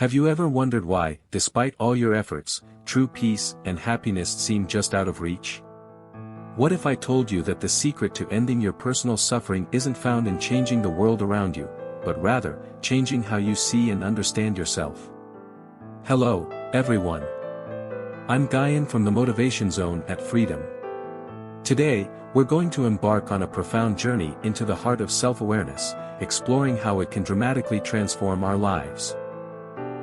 Have you ever wondered why, despite all your efforts, true peace and happiness seem just out of reach? What if I told you that the secret to ending your personal suffering isn't found in changing the world around you, but rather, changing how you see and understand yourself? Hello, everyone. I'm Gayan from the Motivation Zone at Freedom. Today, we're going to embark on a profound journey into the heart of self-awareness, exploring how it can dramatically transform our lives.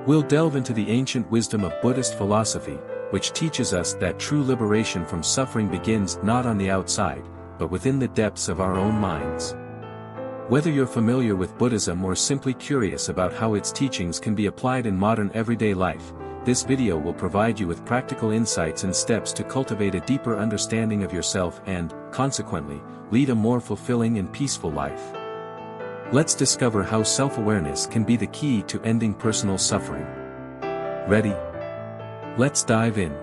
We'll delve into the ancient wisdom of Buddhist philosophy, which teaches us that true liberation from suffering begins not on the outside, but within the depths of our own minds. Whether you're familiar with Buddhism or simply curious about how its teachings can be applied in modern everyday life, this video will provide you with practical insights and steps to cultivate a deeper understanding of yourself and, consequently, lead a more fulfilling and peaceful life. Let's discover how self-awareness can be the key to ending personal suffering. Ready? Let's dive in.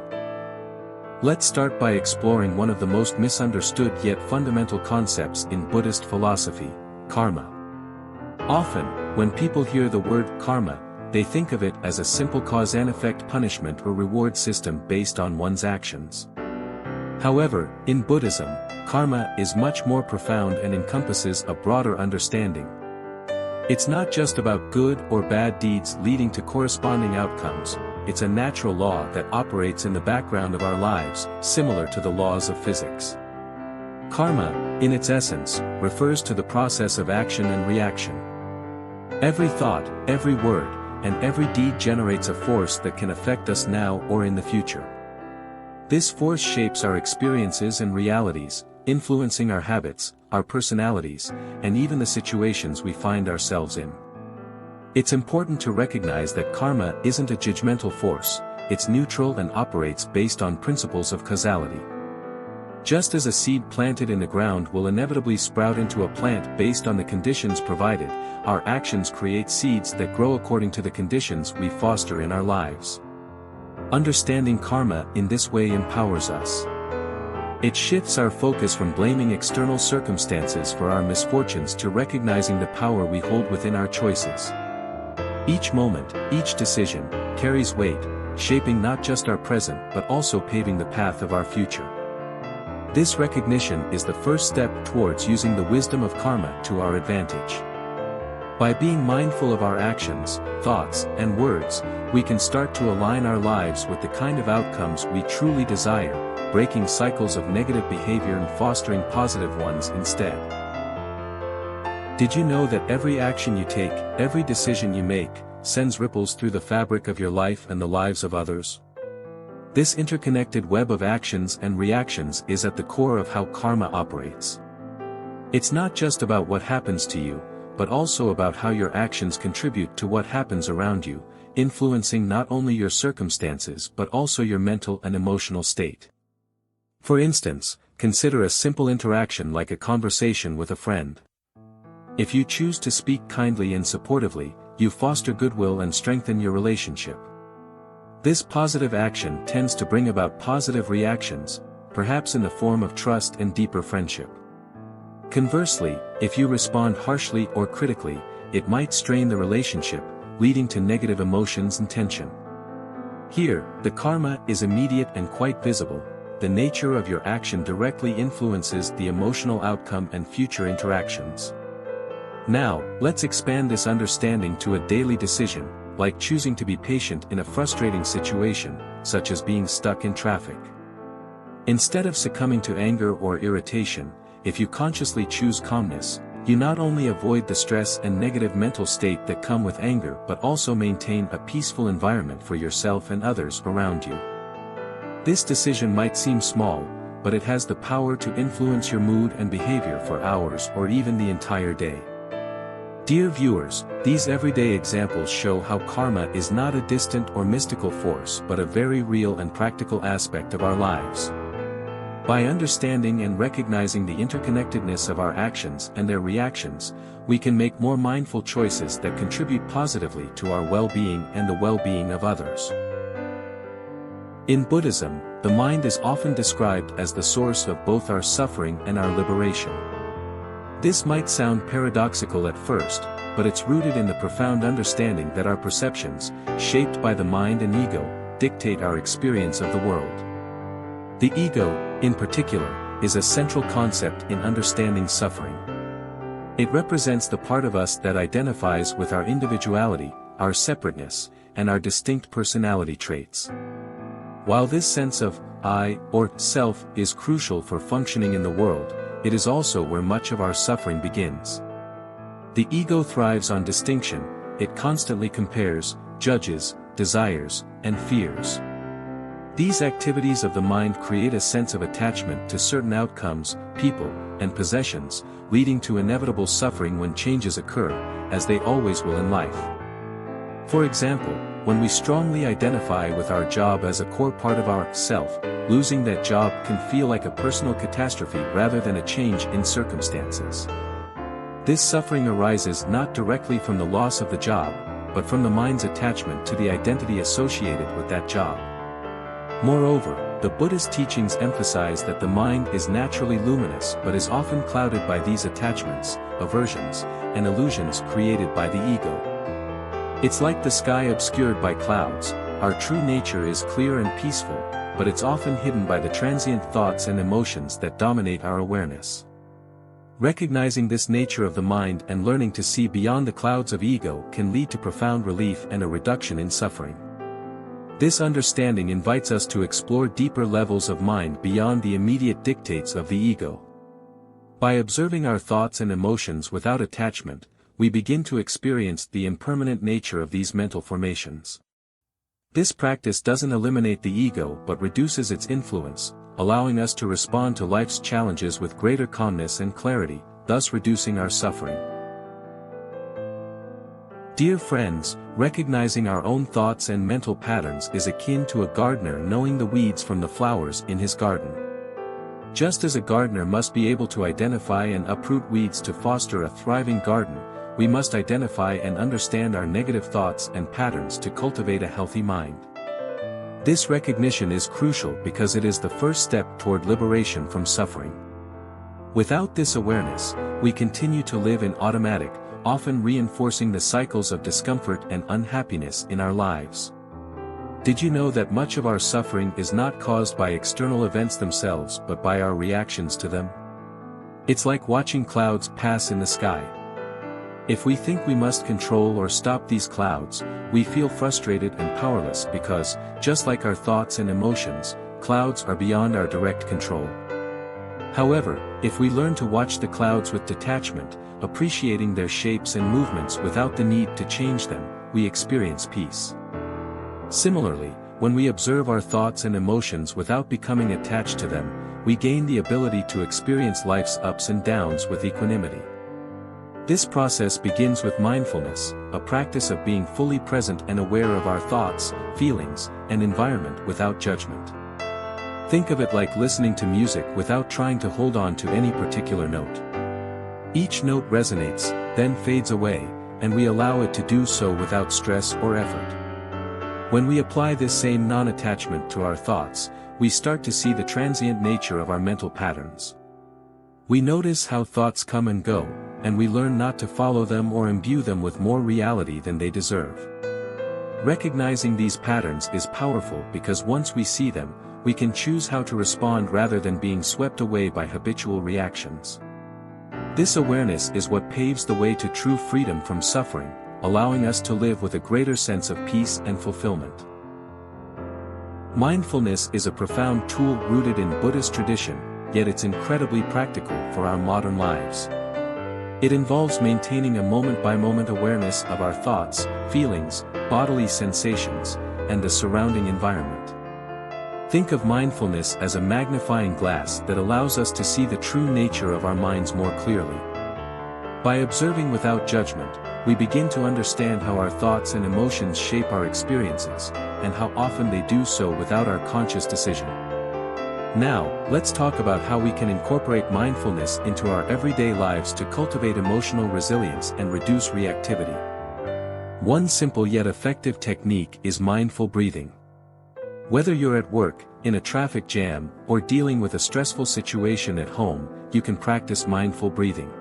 Let's start by exploring one of the most misunderstood yet fundamental concepts in Buddhist philosophy, karma. Often, when people hear the word karma, they think of it as a simple cause-and-effect punishment or reward system based on one's actions. However, in Buddhism, karma is much more profound and encompasses a broader understanding. It's not just about good or bad deeds leading to corresponding outcomes, it's a natural law that operates in the background of our lives, similar to the laws of physics. Karma, in its essence, refers to the process of action and reaction. Every thought, every word, and every deed generates a force that can affect us now or in the future. This force shapes our experiences and realities, influencing our habits, our personalities, and even the situations we find ourselves in. It's important to recognize that karma isn't a judgmental force, it's neutral and operates based on principles of causality. Just as a seed planted in the ground will inevitably sprout into a plant based on the conditions provided, our actions create seeds that grow according to the conditions we foster in our lives. Understanding karma in this way empowers us. It shifts our focus from blaming external circumstances for our misfortunes to recognizing the power we hold within our choices. Each moment, each decision, carries weight, shaping not just our present but also paving the path of our future. This recognition is the first step towards using the wisdom of karma to our advantage. By being mindful of our actions, thoughts, and words, we can start to align our lives with the kind of outcomes we truly desire, breaking cycles of negative behavior and fostering positive ones instead. Did you know that every action you take, every decision you make, sends ripples through the fabric of your life and the lives of others? This interconnected web of actions and reactions is at the core of how karma operates. It's not just about what happens to you, but also about how your actions contribute to what happens around you, influencing not only your circumstances but also your mental and emotional state. For instance, consider a simple interaction like a conversation with a friend. If you choose to speak kindly and supportively, you foster goodwill and strengthen your relationship. This positive action tends to bring about positive reactions, perhaps in the form of trust and deeper friendship. Conversely, if you respond harshly or critically, it might strain the relationship, leading to negative emotions and tension. Here, the karma is immediate and quite visible. The nature of your action directly influences the emotional outcome and future interactions. Now, let's expand this understanding to a daily decision, like choosing to be patient in a frustrating situation, such as being stuck in traffic. Instead of succumbing to anger or irritation, if you consciously choose calmness, you not only avoid the stress and negative mental state that come with anger but also maintain a peaceful environment for yourself and others around you. This decision might seem small, but it has the power to influence your mood and behavior for hours or even the entire day. Dear viewers, these everyday examples show how karma is not a distant or mystical force but a very real and practical aspect of our lives. By understanding and recognizing the interconnectedness of our actions and their reactions, we can make more mindful choices that contribute positively to our well-being and the well-being of others. In Buddhism, the mind is often described as the source of both our suffering and our liberation. This might sound paradoxical at first, but it's rooted in the profound understanding that our perceptions, shaped by the mind and ego, dictate our experience of the world. The ego, in particular, is a central concept in understanding suffering. It represents the part of us that identifies with our individuality, our separateness, and our distinct personality traits. While this sense of I, or self, is crucial for functioning in the world, it is also where much of our suffering begins. The ego thrives on distinction, it constantly compares, judges, desires, and fears. These activities of the mind create a sense of attachment to certain outcomes, people, and possessions, leading to inevitable suffering when changes occur, as they always will in life. For example, when we strongly identify with our job as a core part of our self, losing that job can feel like a personal catastrophe rather than a change in circumstances. This suffering arises not directly from the loss of the job, but from the mind's attachment to the identity associated with that job. Moreover, the Buddhist teachings emphasize that the mind is naturally luminous but is often clouded by these attachments, aversions, and illusions created by the ego. It's like the sky obscured by clouds, our true nature is clear and peaceful, but it's often hidden by the transient thoughts and emotions that dominate our awareness. Recognizing this nature of the mind and learning to see beyond the clouds of ego can lead to profound relief and a reduction in suffering. This understanding invites us to explore deeper levels of mind beyond the immediate dictates of the ego. By observing our thoughts and emotions without attachment, we begin to experience the impermanent nature of these mental formations. This practice doesn't eliminate the ego but reduces its influence, allowing us to respond to life's challenges with greater calmness and clarity, thus reducing our suffering. Dear friends, recognizing our own thoughts and mental patterns is akin to a gardener knowing the weeds from the flowers in his garden. Just as a gardener must be able to identify and uproot weeds to foster a thriving garden, we must identify and understand our negative thoughts and patterns to cultivate a healthy mind. This recognition is crucial because it is the first step toward liberation from suffering. Without this awareness, we continue to live in automatic, often reinforcing the cycles of discomfort and unhappiness in our lives. Did you know that much of our suffering is not caused by external events themselves but by our reactions to them? It's like watching clouds pass in the sky. If we think we must control or stop these clouds, we feel frustrated and powerless because, just like our thoughts and emotions, clouds are beyond our direct control. However, if we learn to watch the clouds with detachment, appreciating their shapes and movements without the need to change them, we experience peace. Similarly, when we observe our thoughts and emotions without becoming attached to them, we gain the ability to experience life's ups and downs with equanimity. This process begins with mindfulness, a practice of being fully present and aware of our thoughts, feelings, and environment without judgment. Think of it like listening to music without trying to hold on to any particular note. Each note resonates, then fades away, and we allow it to do so without stress or effort. When we apply this same non-attachment to our thoughts, we start to see the transient nature of our mental patterns. We notice how thoughts come and go, and we learn not to follow them or imbue them with more reality than they deserve. Recognizing these patterns is powerful because once we see them, we can choose how to respond rather than being swept away by habitual reactions. This awareness is what paves the way to true freedom from suffering, allowing us to live with a greater sense of peace and fulfillment. Mindfulness is a profound tool rooted in Buddhist tradition, yet it's incredibly practical for our modern lives. It involves maintaining a moment-by-moment awareness of our thoughts, feelings, bodily sensations, and the surrounding environment. Think of mindfulness as a magnifying glass that allows us to see the true nature of our minds more clearly. By observing without judgment, we begin to understand how our thoughts and emotions shape our experiences, and how often they do so without our conscious decision. Now, let's talk about how we can incorporate mindfulness into our everyday lives to cultivate emotional resilience and reduce reactivity. One simple yet effective technique is mindful breathing. Whether you're at work, in a traffic jam, or dealing with a stressful situation at home, you can practice mindful breathing.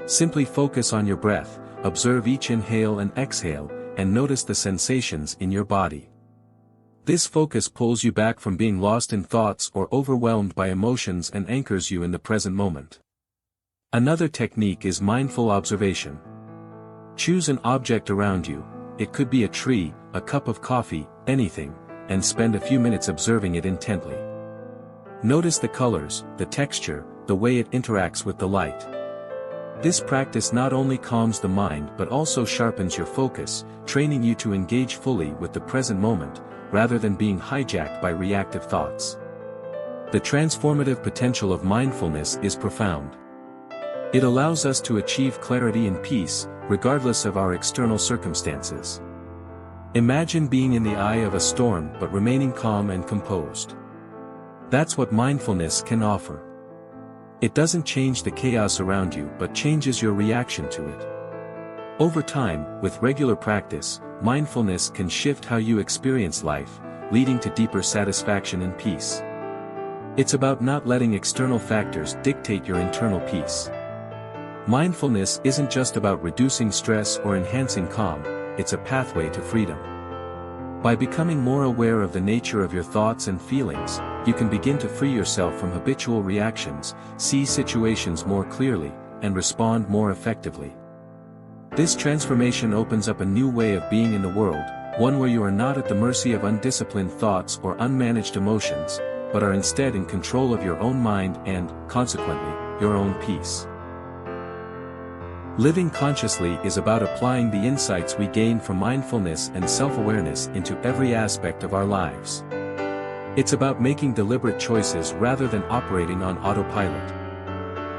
Simply focus on your breath, observe each inhale and exhale, and notice the sensations in your body. This focus pulls you back from being lost in thoughts or overwhelmed by emotions and anchors you in the present moment. Another technique is mindful observation. Choose an object around you, it could be a tree, a cup of coffee, anything, and spend a few minutes observing it intently. Notice the colors, the texture, the way it interacts with the light. This practice not only calms the mind but also sharpens your focus, training you to engage fully with the present moment, rather than being hijacked by reactive thoughts. The transformative potential of mindfulness is profound. It allows us to achieve clarity and peace, regardless of our external circumstances. Imagine being in the eye of a storm but remaining calm and composed. That's what mindfulness can offer. It doesn't change the chaos around you but changes your reaction to it. Over time, with regular practice, mindfulness can shift how you experience life, leading to deeper satisfaction and peace. It's about not letting external factors dictate your internal peace. Mindfulness isn't just about reducing stress or enhancing calm, it's a pathway to freedom. By becoming more aware of the nature of your thoughts and feelings, you can begin to free yourself from habitual reactions, see situations more clearly, and respond more effectively. This transformation opens up a new way of being in the world, one where you are not at the mercy of undisciplined thoughts or unmanaged emotions, but are instead in control of your own mind and, consequently, your own peace. Living consciously is about applying the insights we gain from mindfulness and self-awareness into every aspect of our lives. It's about making deliberate choices rather than operating on autopilot.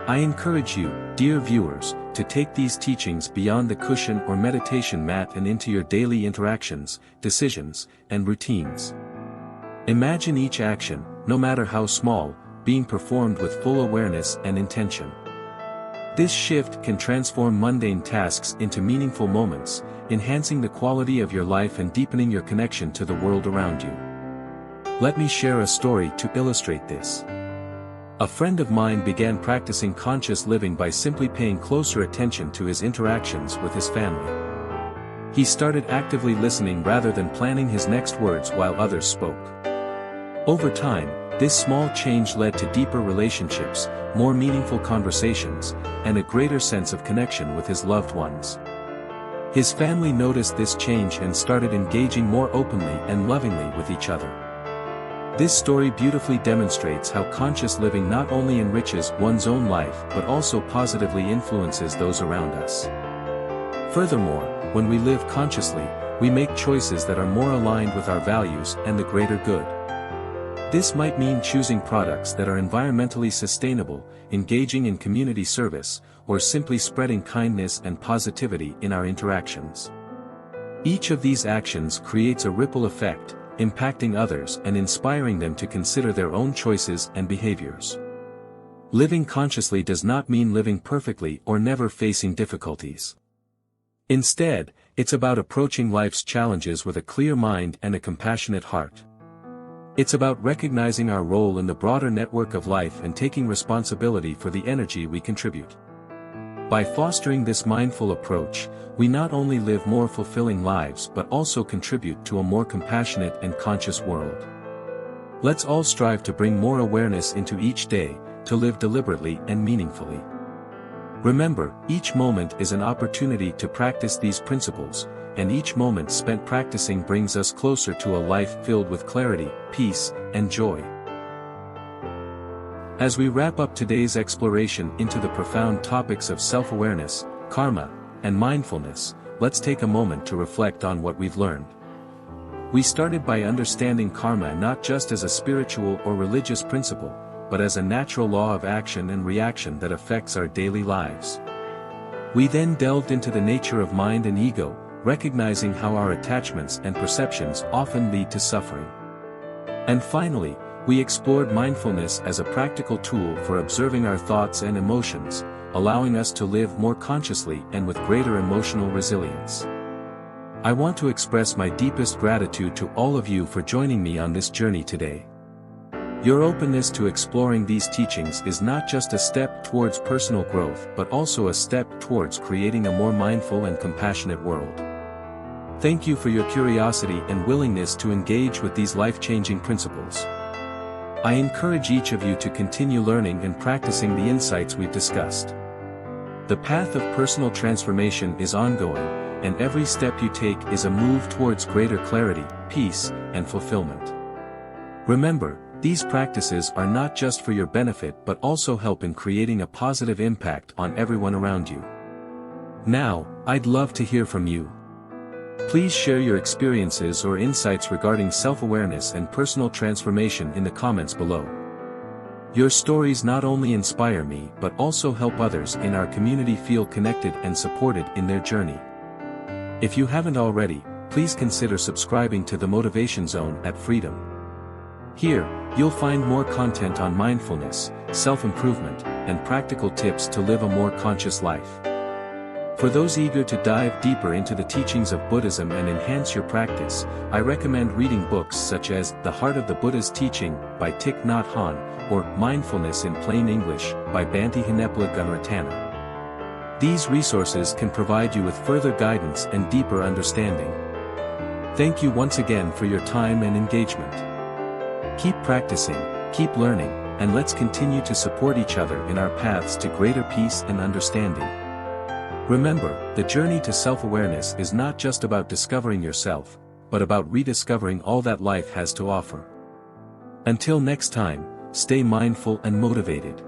I encourage you, dear viewers, to take these teachings beyond the cushion or meditation mat and into your daily interactions, decisions, and routines. Imagine each action, no matter how small, being performed with full awareness and intention. This shift can transform mundane tasks into meaningful moments, enhancing the quality of your life and deepening your connection to the world around you. Let me share a story to illustrate this. A friend of mine began practicing conscious living by simply paying closer attention to his interactions with his family. He started actively listening rather than planning his next words while others spoke. Over time, this small change led to deeper relationships, more meaningful conversations, and a greater sense of connection with his loved ones. His family noticed this change and started engaging more openly and lovingly with each other. This story beautifully demonstrates how conscious living not only enriches one's own life but also positively influences those around us. Furthermore, when we live consciously, we make choices that are more aligned with our values and the greater good. This might mean choosing products that are environmentally sustainable, engaging in community service, or simply spreading kindness and positivity in our interactions. Each of these actions creates a ripple effect, impacting others and inspiring them to consider their own choices and behaviors. Living consciously does not mean living perfectly or never facing difficulties. Instead, it's about approaching life's challenges with a clear mind and a compassionate heart. It's about recognizing our role in the broader network of life and taking responsibility for the energy we contribute. By fostering this mindful approach, we not only live more fulfilling lives but also contribute to a more compassionate and conscious world. Let's all strive to bring more awareness into each day, to live deliberately and meaningfully. Remember, each moment is an opportunity to practice these principles, and each moment spent practicing brings us closer to a life filled with clarity, peace, and joy. As we wrap up today's exploration into the profound topics of self-awareness, karma, and mindfulness, let's take a moment to reflect on what we've learned. We started by understanding karma not just as a spiritual or religious principle, but as a natural law of action and reaction that affects our daily lives. We then delved into the nature of mind and ego, recognizing how our attachments and perceptions often lead to suffering. And finally, we explored mindfulness as a practical tool for observing our thoughts and emotions, allowing us to live more consciously and with greater emotional resilience. I want to express my deepest gratitude to all of you for joining me on this journey today. Your openness to exploring these teachings is not just a step towards personal growth but also a step towards creating a more mindful and compassionate world. Thank you for your curiosity and willingness to engage with these life-changing principles. I encourage each of you to continue learning and practicing the insights we've discussed. The path of personal transformation is ongoing, and every step you take is a move towards greater clarity, peace, and fulfillment. Remember, these practices are not just for your benefit but also help in creating a positive impact on everyone around you. Now, I'd love to hear from you. Please share your experiences or insights regarding self-awareness and personal transformation in the comments below. Your stories not only inspire me but also help others in our community feel connected and supported in their journey. If you haven't already, please consider subscribing to The Motivation Zone at Freedom. Here, you'll find more content on mindfulness, self-improvement, and practical tips to live a more conscious life. For those eager to dive deeper into the teachings of Buddhism and enhance your practice, I recommend reading books such as The Heart of the Buddha's Teaching by Thich Nhat Hanh, or Mindfulness in Plain English by Bhante Hanepala Gunaratana. These resources can provide you with further guidance and deeper understanding. Thank you once again for your time and engagement. Keep practicing, keep learning, and let's continue to support each other in our paths to greater peace and understanding. Remember, the journey to self-awareness is not just about discovering yourself, but about rediscovering all that life has to offer. Until next time, stay mindful and motivated.